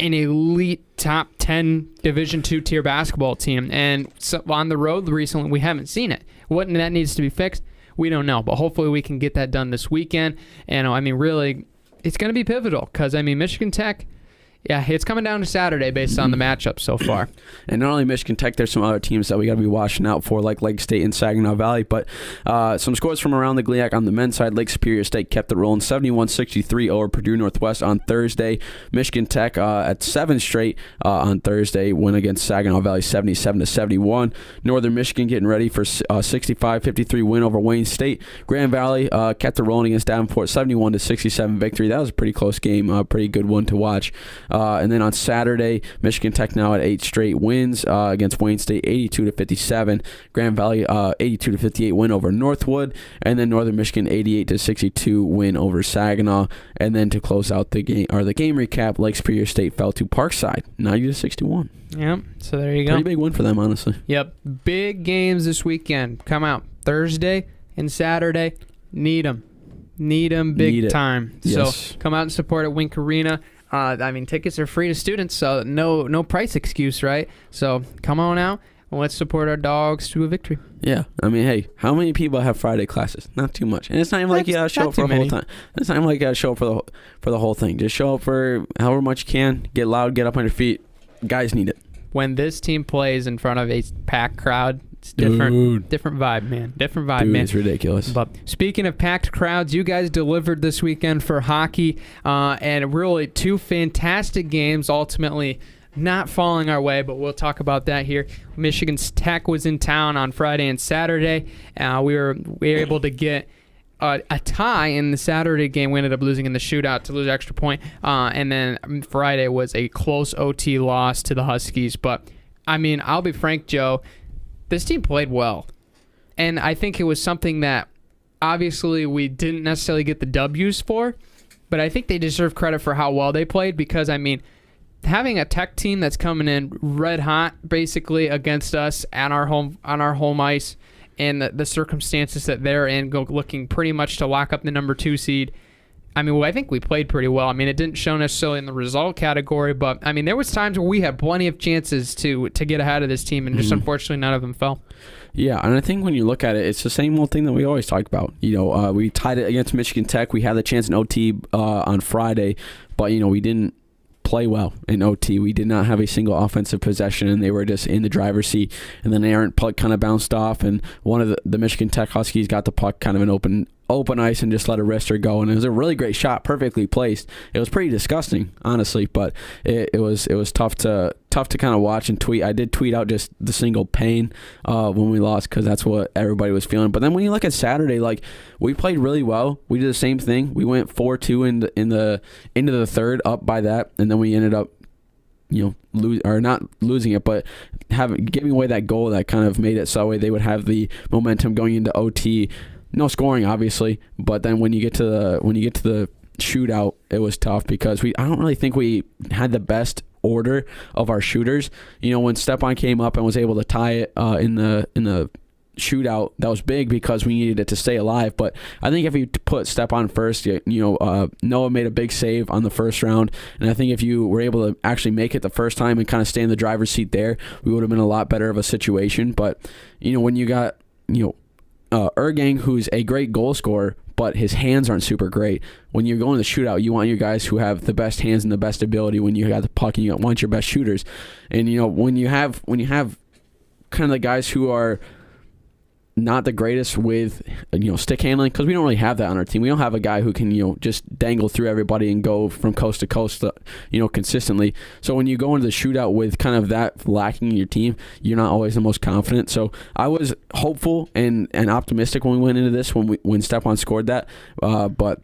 an elite top 10 Division II tier basketball team, and so on the road recently we haven't seen it. What that needs to be fixed, we don't know, but hopefully we can get that done this weekend. And I mean, really, it's going to be pivotal because I mean, Michigan Tech. Yeah, it's coming down to Saturday based on the matchup so far. And not only Michigan Tech, there's some other teams that we got to be watching out for, like Lake State and Saginaw Valley. But some scores from around the GLIAC on the men's side. Lake Superior State kept it rolling, 71-63 over Purdue Northwest on Thursday. Michigan Tech at 7 straight on Thursday win against Saginaw Valley, 77-71. Northern Michigan getting ready for 65-53 win over Wayne State. Grand Valley kept it rolling against Davenport, 71-67 victory. That was a pretty close game, a pretty good one to watch. And then on Saturday, Michigan Tech now at 8 straight wins against Wayne State, 82-57. Grand Valley 82-58 win over Northwood, and then Northern Michigan 88-62 win over Saginaw. And then to close out the game recap, Lake Superior State fell to Parkside, 90-61. Yep. So there you go. Pretty big win for them, honestly. Yep. Big games this weekend. Come out Thursday and Saturday. Need them big time. Yes. So come out and support at Wink Arena. I mean, tickets are free to students, so no price excuse, right? So come on out and let's support our dogs to a victory. Yeah, I mean, hey, how many people have Friday classes? Not too much, and it's not even like you gotta show up for the whole time. It's not even like you gotta show up for the whole thing. Just show up for however much you can. Get loud, get up on your feet. Guys need it. When this team plays in front of a packed crowd, it's different vibe, man. Different vibe, man. It's ridiculous. But speaking of packed crowds, you guys delivered this weekend for hockey, and really 2 fantastic games. Ultimately, not falling our way, but we'll talk about that here. Michigan Tech was in town on Friday and Saturday. We were able to get a tie in the Saturday game. We ended up losing in the shootout to lose extra point, and then Friday was a close OT loss to the Huskies. But I mean, I'll be frank, Joe. This team played well, and I think it was something that obviously we didn't necessarily get the W's for, but I think they deserve credit for how well they played because, I mean, having a Tech team that's coming in red hot basically against us on our home ice and the circumstances that they're in, looking pretty much to lock up the number 2 seed. I mean, I think we played pretty well. I mean, it didn't show necessarily in the result category, but I mean, there was times where we had plenty of chances to get ahead of this team, and just unfortunately none of them fell. Yeah, and I think when you look at it, it's the same old thing that we always talk about. You know, we tied it against Michigan Tech. We had the chance in OT on Friday, but you know, we didn't play well in OT. We did not have a single offensive possession, and they were just in the driver's seat. And then an errant puck kind of bounced off, and one of the Michigan Tech Huskies got the puck kind of an open ice and just let a wrister go, and it was a really great shot, perfectly placed. It was pretty disgusting, honestly, but it was tough to kind of watch and tweet. I did tweet out just the single pain when we lost because that's what everybody was feeling. But then when you look at Saturday, like, we played really well. We did the same thing. We went 4-2 into the third, up by that, and then we ended up, you know, not losing it, but giving away that goal that kind of made it so they would have the momentum going into OT. No scoring, obviously, but then when you get to the shootout, it was tough because I don't really think we had the best order of our shooters. You know, when Stepan came up and was able to tie it in the shootout, that was big because we needed it to stay alive. But I think if you put Stepan first, Noah made a big save on the first round, and I think if you were able to actually make it the first time and kind of stay in the driver's seat there, we would have been a lot better of a situation. But you know, when you got Ergang, who's a great goal scorer, but his hands aren't super great. When you're going to the shootout, you want your guys who have the best hands and the best ability when you got the puck, and you want your best shooters. And you know, when you have kind of the guys who are not the greatest with stick handling, because we don't really have that on our team. We don't have a guy who can just dangle through everybody and go from coast to coast consistently. So when you go into the shootout with kind of that lacking in your team, you're not always the most confident. So I was hopeful and optimistic when we went into this when Stephon scored that, but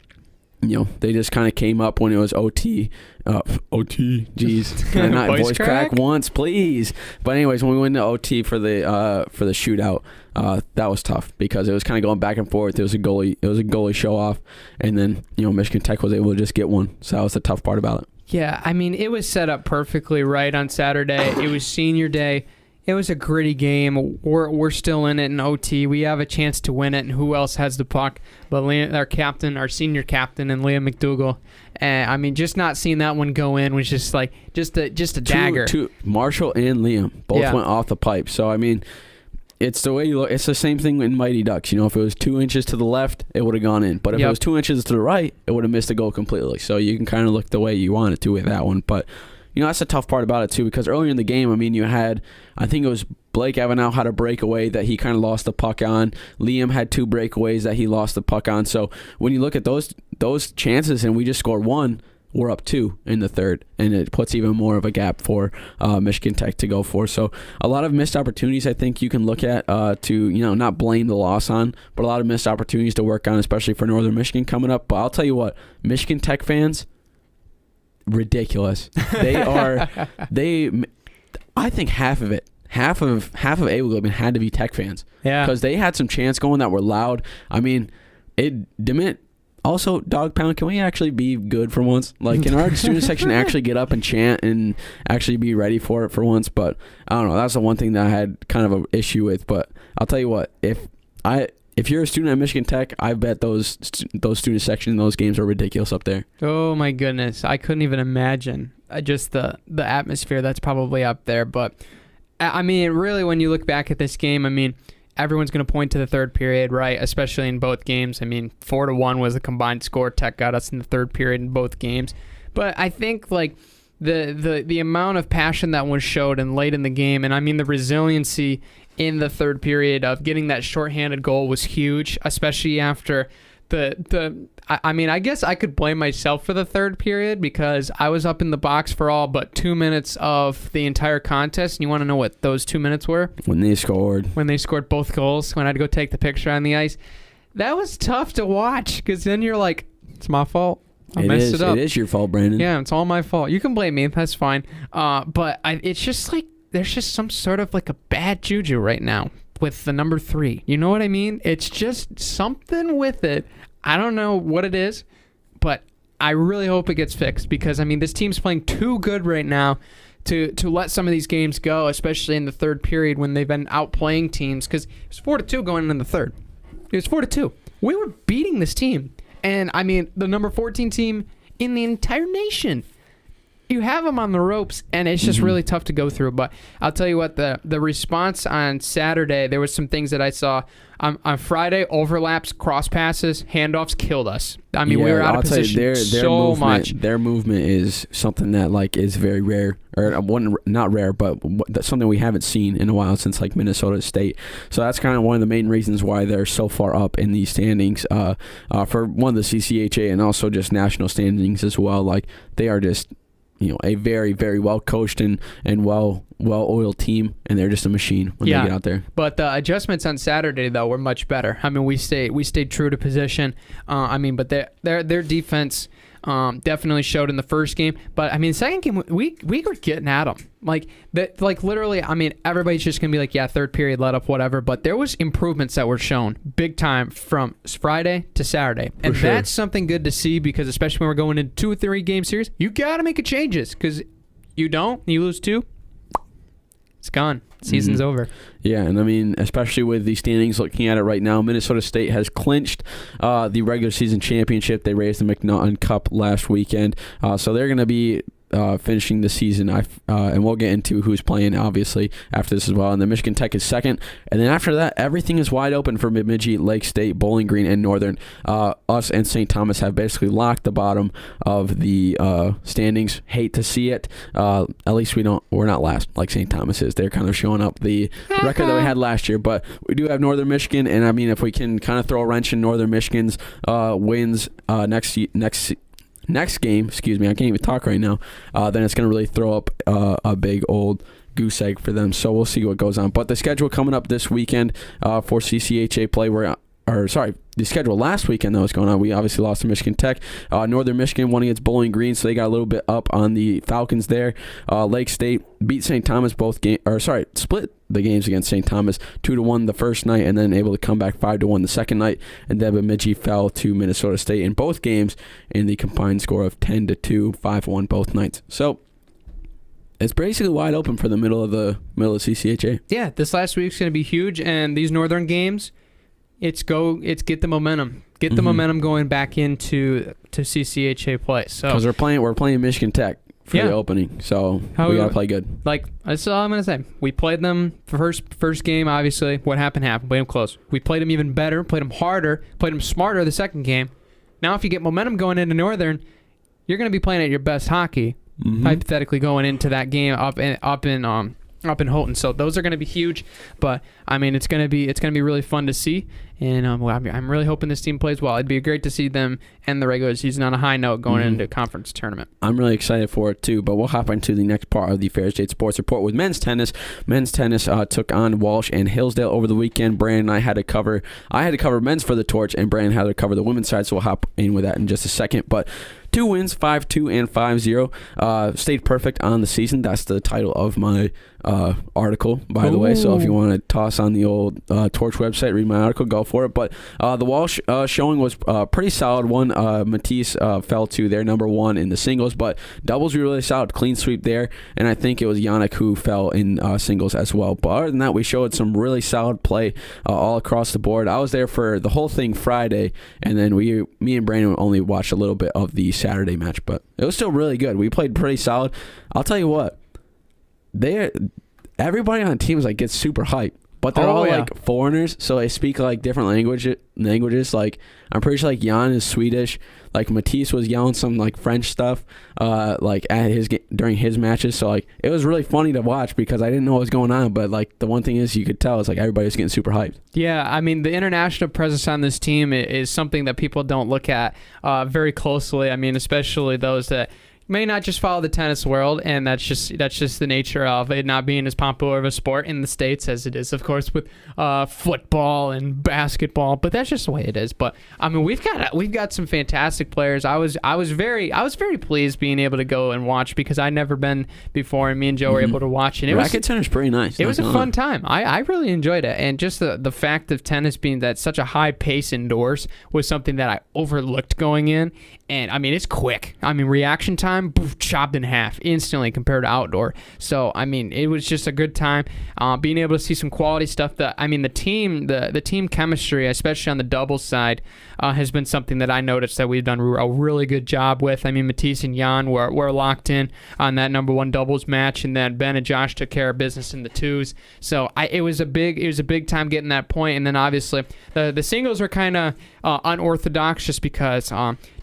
they just kind of came up when it was OT. OT, jeez. Can I not voice crack once, please? But anyways, when we went to OT for the shootout, that was tough because it was kind of going back and forth. It was a goalie show off, and then Michigan Tech was able to just get one. So that was the tough part about it. Yeah, I mean, it was set up perfectly right on Saturday. It was senior day. It was a gritty game. We're still in it in OT. We have a chance to win it, and who else has the puck but our senior captain, and Liam McDougall. I mean, just not seeing that one go in was just like just a dagger. Marshall and Liam both went off the pipe. So I mean, it's the way you look. It's the same thing in Mighty Ducks. If it was 2 inches to the left, it would have gone in. But if it was 2 inches to the right, it would have missed the goal completely. So you can kind of look the way you want it to with that one, but. That's the tough part about it, too, because earlier in the game, I mean, you had, I think it was Blake Evanow had a breakaway that he kind of lost the puck on. Liam had 2 breakaways that he lost the puck on. So when you look at those chances and we just scored 1, we're up 2 in the third, and it puts even more of a gap for Michigan Tech to go for. So a lot of missed opportunities I think you can look at to, not blame the loss on, but a lot of missed opportunities to work on, especially for Northern Michigan coming up. But I'll tell you what, Michigan Tech fans, ridiculous. I think half of A-Women had to be Tech fans. Yeah. Because they had some chants going that were loud. I mean, also, Dog Pound, can we actually be good for once? Like, can our student section actually get up and chant and actually be ready for it for once? But I don't know. That's the one thing that I had kind of an issue with. But I'll tell you what, if you're a student at Michigan Tech, I bet those student section in those games are ridiculous up there. Oh my goodness, I couldn't even imagine just the atmosphere that's probably up there. But I mean, really, when you look back at this game, I mean, everyone's going to point to the third period, right? Especially in both games. I mean, 4-1 was the combined score. Tech got us in the third period in both games. But I think like the amount of passion that was showed and late in the game, and I mean the resiliency in the third period of getting that shorthanded goal was huge, especially after I mean, I guess I could blame myself for the third period because I was up in the box for all but 2 minutes of the entire contest. And you want to know what those 2 minutes were? When they scored both goals, when I had to go take the picture on the ice. That was tough to watch because then you're like, it's my fault. I messed it up. It is your fault, Brandon. Yeah, it's all my fault. You can blame me. That's fine. But it's just like, there's just some sort of like a bad juju right now with the number 3. You know what I mean? It's just something with it. I don't know what it is, but I really hope it gets fixed because, I mean, this team's playing too good right now to let some of these games go, especially in the third period when they've been outplaying teams because it was 4-2 going in the third. It was 4-2. We were beating this team. And, I mean, the number 14 team in the entire nation. You have them on the ropes, and it's just really tough to go through. But I'll tell you what, the response on Saturday, there was some things that I saw. On Friday, overlaps, cross passes, handoffs killed us. I mean, we were out of position so much. Their movement is something that like is very rare, or not rare, but that's something we haven't seen in a while since like Minnesota State. So that's kind of one of the main reasons why they're so far up in these standings for one of the CCHA and also just national standings as well. Like they are just a very, very well-coached and well-oiled team, and they're just a machine when they get out there. But the adjustments on Saturday, though, were much better. I mean, we stayed true to position. But their defense definitely showed in the first game. But, I mean, the second game, we were getting at them. Like literally, I mean, everybody's just going to be like, yeah, third period, let up, whatever. But there was improvements that were shown big time from Friday to Saturday. And that's something good to see because especially when we're going into 2 or 3 game series, you got to make a changes because you lose 2, it's gone. Season's over. Yeah, and I mean, especially with the standings, looking at it right now, Minnesota State has clinched the regular season championship. They raised the McNaughton Cup last weekend. So they're going to be finishing the season. And we'll get into who's playing, obviously, after this as well. And then Michigan Tech is second. And then after that, everything is wide open for Bemidji, Lake State, Bowling Green, and Northern. Us and St. Thomas have basically locked the bottom of the standings. Hate to see it. At least we're not last like St. Thomas is. They're kind of showing up the record that we had last year. But we do have Northern Michigan, and I mean, if we can kind of throw a wrench in Northern Michigan's wins next game, excuse me, I can't even talk right now, then it's going to really throw up a big old goose egg for them. So we'll see what goes on. But the schedule coming up this weekend for CCHA play, the schedule last weekend that was going on, we obviously lost to Michigan Tech. Northern Michigan won against Bowling Green, so they got a little bit up on the Falcons there. Lake State beat St. Thomas split the games against St. Thomas 2-1 the first night, and then able to come back 5-1 the second night. And then Bemidji fell to Minnesota State in both games in the combined score of 10-2, 5-1 both nights. So it's basically wide open for the middle of CCHA. Yeah, this last week's going to be huge, and these Northern games, it's get the momentum. Get the momentum going back into CCHA play. So because we're playing Michigan Tech for the opening, so we gotta play good. Like that's all I'm gonna say. We played them first game. Obviously, what happened. Played them close. We played them even better. Played them harder. Played them smarter the second game. Now, if you get momentum going into Northern, you're gonna be playing at your best hockey. Hypothetically, going into that game up in Houghton. So those are going to be huge, but I mean it's going to be really fun to see, and I'm really hoping this team plays well. It'd be great to see them end the regular season on a high note going into conference tournament. I'm really excited for it too, but we'll hop into the next part of the Ferris State Sports Report with men's tennis. Men's tennis took on Walsh and Hillsdale over the weekend. Brandon and I had to cover men's for the Torch, and Brandon had to cover the women's side, so we'll hop in with that in just a second. But 2 wins, 5-2 and 5-0. Stayed perfect on the season. That's the title of my article, by the way. So if you want to toss on the old Torch website, read my article, go for it. But the Walsh showing was pretty solid. Matisse fell to their number 1 in the singles, but doubles were really solid. Clean sweep there, and I think it was Yannick who fell in singles as well. But other than that, we showed some really solid play all across the board. I was there for the whole thing Friday, and then me and Brandon only watched a little bit of the Saturday match, but it was still really good. We played pretty solid. I'll tell you what, everybody on the team gets super hyped, but they're all like foreigners, so they speak like different languages. Like I'm pretty sure like Jan is Swedish. Like Matisse was yelling some like French stuff, like during his matches. So like it was really funny to watch because I didn't know what was going on. But like the one thing is you could tell it's like everybody's getting super hyped. Yeah, I mean the international presence on this team is something that people don't look at very closely. I mean, especially those that may not just follow the tennis world, and that's just the nature of it not being as popular of a sport in the States as it is, of course, with football and basketball. But that's just the way it is. But I mean, we've got some fantastic players. I was very pleased being able to go and watch because I'd never been before, and me and Joe were able to watch. And Racket tennis pretty nice. It was a fun time. I really enjoyed it, and just the fact of tennis being that such a high pace indoors was something that I overlooked going in. And I mean, it's quick. I mean, reaction time, chopped in half instantly compared to outdoor. So I mean, it was just a good time. Being able to see some quality stuff. The team chemistry, especially on the doubles side, has been something that I noticed that we've done a really good job with. I mean, Matisse and Jan were locked in on that number 1 doubles match, and then Ben and Josh took care of business in the twos. So it was a big time getting that point. And then obviously the singles were kind of unorthodox just because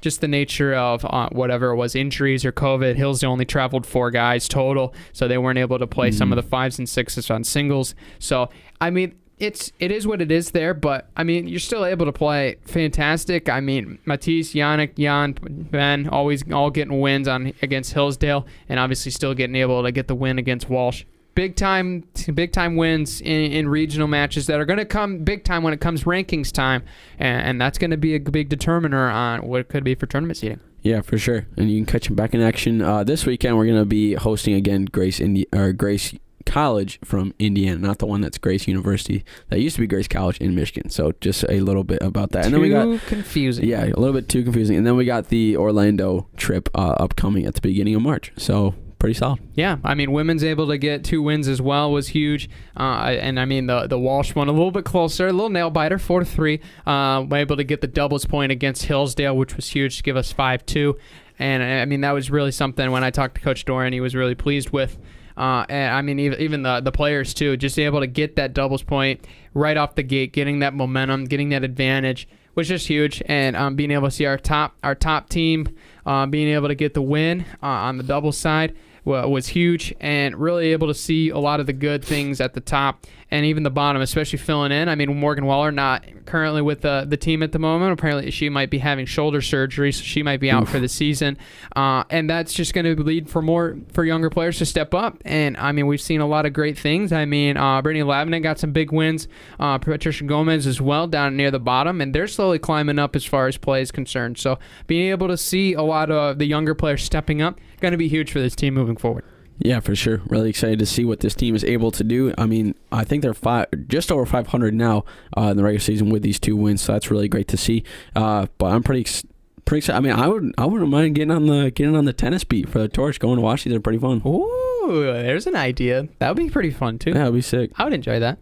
just the nature of whatever it was, injuries or COVID. Hillsdale only traveled 4 guys total, so they weren't able to play some of the 5s and 6s on singles. So I mean, it is what it is there, but I mean, you're still able to play fantastic. I mean, Matisse, Yannick, Jan, Ben, all getting wins against Hillsdale, and obviously still able to get the win against Walsh. Big time wins in regional matches that are going to come big time when it comes rankings time, and that's going to be a big determiner on what it could be for tournament seeding. Yeah, for sure. And you can catch them back in action this weekend. We're going to be hosting again Grace College from Indiana, not the one that's Grace University. That used to be Grace College in Michigan. So just a little bit about that. And then we got confusing. Yeah, a little bit too confusing. And then we got the Orlando trip upcoming at the beginning of March. So pretty solid. Yeah, I mean, women's able to get 2 wins as well was huge. And I mean, the Walsh one a little bit closer, a little nail biter, 4-3. Able to get the doubles point against Hillsdale, which was huge to give us 5-2. And I mean, that was really something when I talked to Coach Doran, he was really pleased with. And I mean, even the players too, just able to get that doubles point right off the gate, getting that momentum, getting that advantage was just huge. And being able to see our top team being able to get the win on the doubles side was huge, and really able to see a lot of the good things at the top and even the bottom, especially filling in. I mean, Morgan Waller not currently with the team at the moment. Apparently, she might be having shoulder surgery, so she might be out for the season. And that's just going to lead for younger players to step up. And, I mean, we've seen a lot of great things. I mean, Brittany Lavenant got some big wins. Patricia Gomez as well down near the bottom, and they're slowly climbing up as far as play is concerned. So being able to see a lot of the younger players stepping up, going to be huge for this team moving forward. Yeah, for sure. Really excited to see what this team is able to do. I mean, I think they're just over 500 now in the regular season with these 2 wins, so that's really great to see. But I'm pretty excited. I mean, I wouldn't mind getting on the tennis beat for the Torch. Going to watch these are pretty fun. Ooh, there's an idea. That would be pretty fun too. Yeah, that'd be sick. I would enjoy that.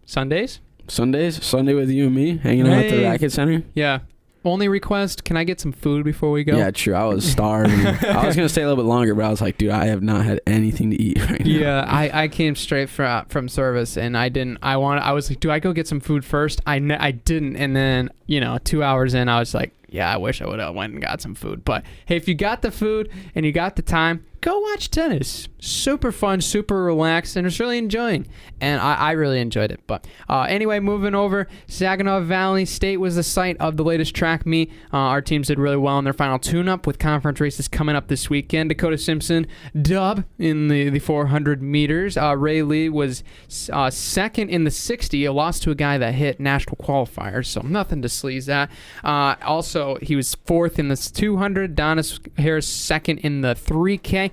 Sunday with you and me hanging out at the Racket Center. Yeah. Only request, can I get some food before we go? Yeah, true. I was starving. I was going to stay a little bit longer, but I was like, dude, I have not had anything to eat right now. Yeah, I came straight from service, and I was like, do I go get some food first? I didn't, and then, 2 hours in, I was like, yeah, I wish I would have went and got some food. But, hey, if you got the food and you got the time, go watch tennis. Super fun, super relaxed, and it's really enjoying. And I really enjoyed it. But anyway, moving over, Saginaw Valley State was the site of the latest track meet. Our teams did really well in their final tune-up with conference races coming up this weekend. Dakota Simpson, dub in the 400 meters. Ray Lee was second in the 60, a loss to a guy that hit national qualifiers, so nothing to sleaze that. Also, he was fourth in the 200. Donis Harris second in the 3K.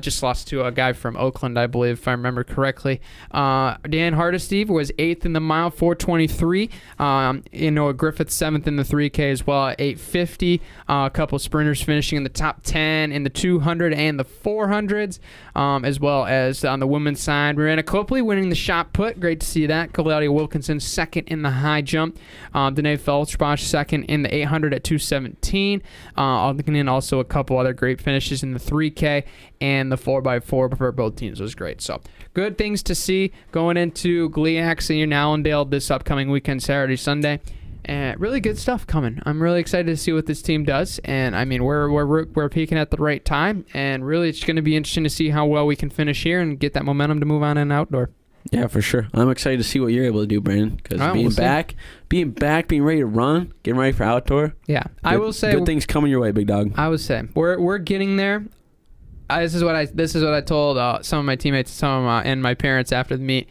Just lost to a guy from Oakland, I believe, if I remember correctly. Dan Hardesty was 8th in the mile, 423. Noah Griffith 7th in the 3K as well at 850. A couple sprinters finishing in the top 10 in the 200 and the 400s, as well as on the women's side. Miranda Copley winning the shot put. Great to see that. Claudia Wilkinson second in the high jump. Danae Felschbach second in the 800 at 217. And also a couple other great finishes in the 3K and the 4x4 for both teams was great. So good things to see going into GLIAC Senior in Allendale this upcoming weekend, Saturday, Sunday. And really good stuff coming. I'm really excited to see what this team does. And I mean, we're peaking at the right time. And really, it's going to be interesting to see how well we can finish here and get that momentum to move on in outdoor. Yeah, for sure. I'm excited to see what you're able to do, Brandon. Because being ready to run, getting ready for outdoor. Yeah, I will say good things coming your way, big dog. I would say we're getting there. This is what I told some of my teammates, and my parents after the meet.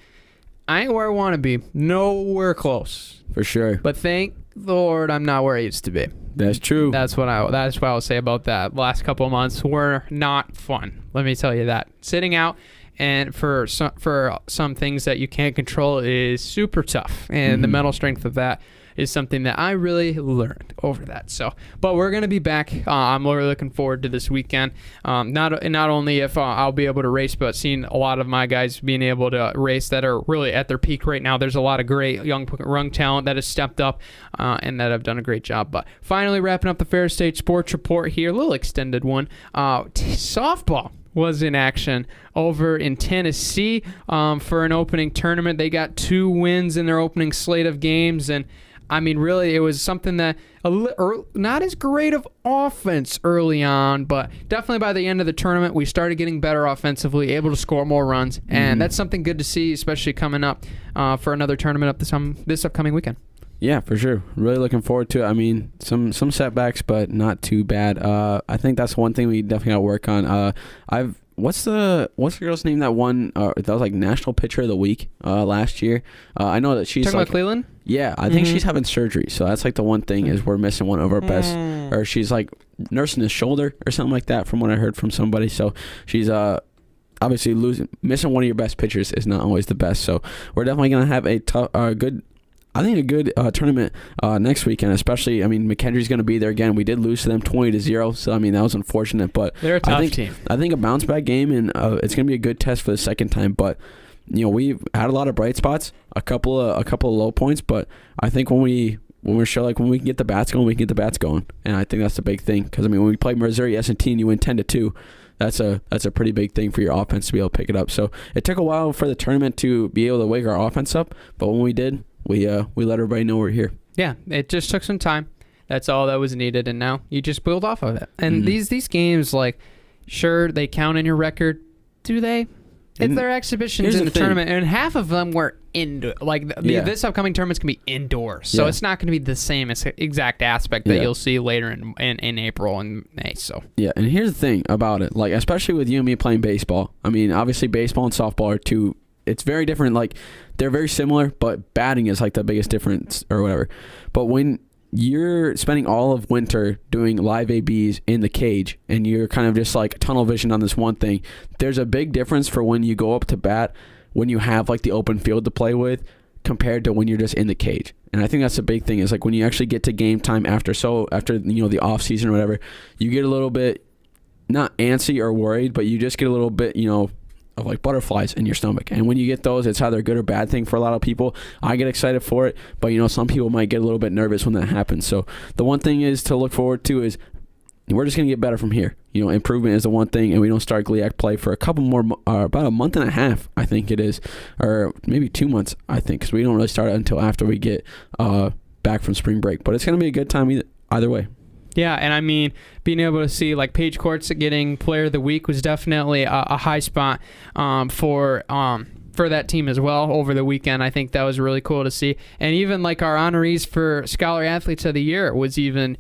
I ain't where I want to be. Nowhere close. For sure. But thank the Lord, I'm not where I used to be. That's true. That's what I'll say about that. Last couple of months were not fun. Let me tell you that. Sitting out. And for some things that you can't control is super tough. And the mental strength of that is something that I really learned over that. So, but we're going to be back. I'm really looking forward to this weekend. Not only if I'll be able to race, but seeing a lot of my guys being able to race that are really at their peak right now. There's a lot of great young talent that has stepped up and that have done a great job. But finally, wrapping up the Ferris State Sports Report here, a little extended one. Softball was in action over in Tennessee for an opening tournament. They got 2 wins in their opening slate of games, and I mean, really, it was something that not as great of offense early on, but definitely by the end of the tournament, we started getting better offensively, able to score more runs, and that's something good to see, especially coming up for another tournament this upcoming weekend. Yeah, for sure. Really looking forward to it. I mean, some setbacks, but not too bad. I think that's one thing we definitely got to work on. What's the girl's name that won? That was like National Pitcher of the Week last year. I know that she's talking like about Cleveland. Yeah, I think she's having surgery, so that's like the one thing is we're missing one of our best, or she's like nursing his shoulder or something like that from what I heard from somebody. So she's obviously missing one of your best pitchers is not always the best. So we're definitely gonna have a good tournament next weekend, especially. I mean, McKendree's going to be there again. We did lose to them 20-0, so I mean that was unfortunate. But they're a tough team. I think a bounce back game, and it's going to be a good test for the second time. But we've had a lot of bright spots, a couple of low points. But I think when we when we're sure, like, when we can get the bats going, we can get the bats going. And I think that's the big thing. Because, I mean, when we play Missouri S&T and you win 10-2, that's a pretty big thing for your offense to be able to pick it up. So it took a while for the tournament to be able to wake our offense up. But when we did, we let everybody know we're here. Yeah, it just took some time. That's all that was needed. And now you just build off of it. And these games, like, sure, they count in your record. Do they? It's their exhibitions in the tournament, and half of them were indoor. Like this upcoming tournament's gonna be indoors, so it's not gonna be the same exact aspect that you'll see later in April and May. So and here's the thing about it, like especially with you and me playing baseball. I mean, obviously baseball and softball are two. It's very different. Like they're very similar, but batting is like the biggest difference or whatever. But when you're spending all of winter doing live ABs in the cage and you're kind of just like tunnel vision on this one thing, there's a big difference for when you go up to bat when you have like the open field to play with compared to when you're just in the cage. And I think that's a big thing is like when you actually get to game time after the off season or whatever, you get a little bit not antsy or worried, but you just get a little bit, of like butterflies in your stomach. And when you get those, it's either a good or bad thing for a lot of people. I get excited for it, but some people might get a little bit nervous when that happens. So the one thing is to look forward to is we're just going to get better from here. Improvement is the one thing, and we don't start GLIAC play for a couple more, about a month and a half, I think it is, or maybe 2 months, I think, because we don't really start until after we get back from spring break. But it's going to be a good time either way. Yeah, and I mean, being able to see like Paige Courts getting Player of the Week was definitely a high spot for that team as well over the weekend. I think that was really cool to see. And even like our honorees for Scholar Athletes of the Year was even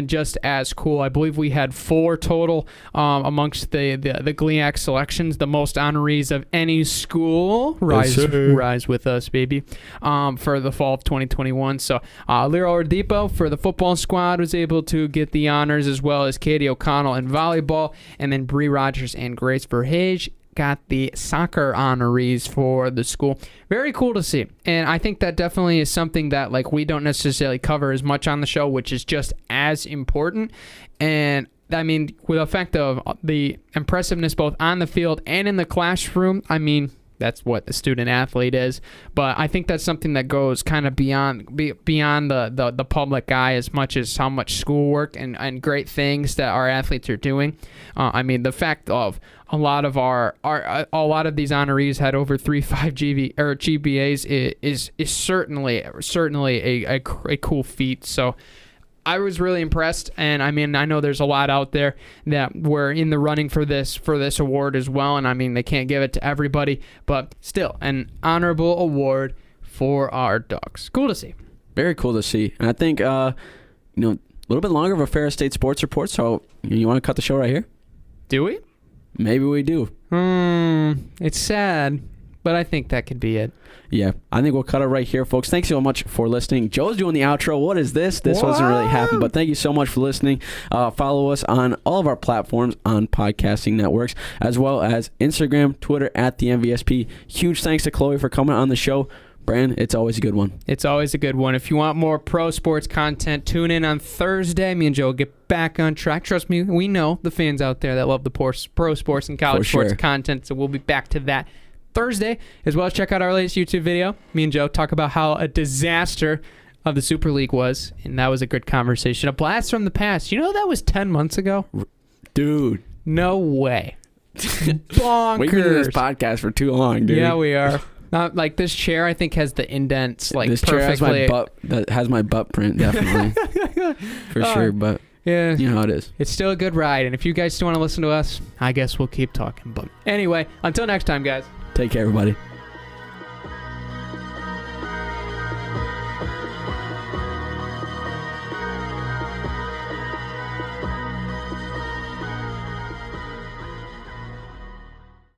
just as cool. I believe we had 4 total amongst the GLIAC selections, the most honorees of any school. Rise with us, baby, for the fall of 2021. So Lira Ordipo for the football squad was able to get the honors, as well as Katie O'Connell in volleyball, and then Bree Rogers and Grace Verhage got the soccer honorees for the school. Very cool to see. And I think that definitely is something that like we don't necessarily cover as much on the show, which is just as important. And I mean, with the fact of the impressiveness both on the field and in the classroom, I mean, that's what the student athlete is. But I think that's something that goes kind of beyond the public eye as much as how much schoolwork and great things that our athletes are doing. I mean, the fact of a lot of these honorees had over 3.5 GPAs is certainly a cool feat. So I was really impressed, and I mean, I know there's a lot out there that were in the running for this award as well, and I mean, they can't give it to everybody, but still, an honorable award for our Dogs. Cool to see. Very cool to see, and I think a little bit longer of a Ferris State Sports Report. So you want to cut the show right here? Do we? Maybe we do. It's sad, but I think that could be it. Yeah, I think we'll cut it right here, folks. Thanks so much for listening. Joe's doing the outro. What is this? This wasn't really happening, but thank you so much for listening. Follow us on all of our platforms on podcasting networks, as well as Instagram, Twitter, at the MVSP. Huge thanks to Chloe for coming on the show. Brand, it's always a good one. It's always a good one. If you want more pro sports content, tune in on Thursday. Me and Joe will get back on track. Trust me, we know the fans out there that love the pro sports and college sports content, so we'll be back to that Thursday, as well as check out our latest YouTube video. Me and Joe talk about how a disaster of the Super League was, and that was a good conversation. A blast from the past. That was 10 months ago? Dude. No way. Bonkers. We've been doing this podcast for too long, dude. Yeah, we are. Not like this chair, I think, has the indents like this perfectly. Chair has my butt print, definitely. For sure, but yeah, you know how it is. It's still a good ride, and if you guys still want to listen to us, I guess we'll keep talking. But anyway, until next time, guys. Take care, everybody.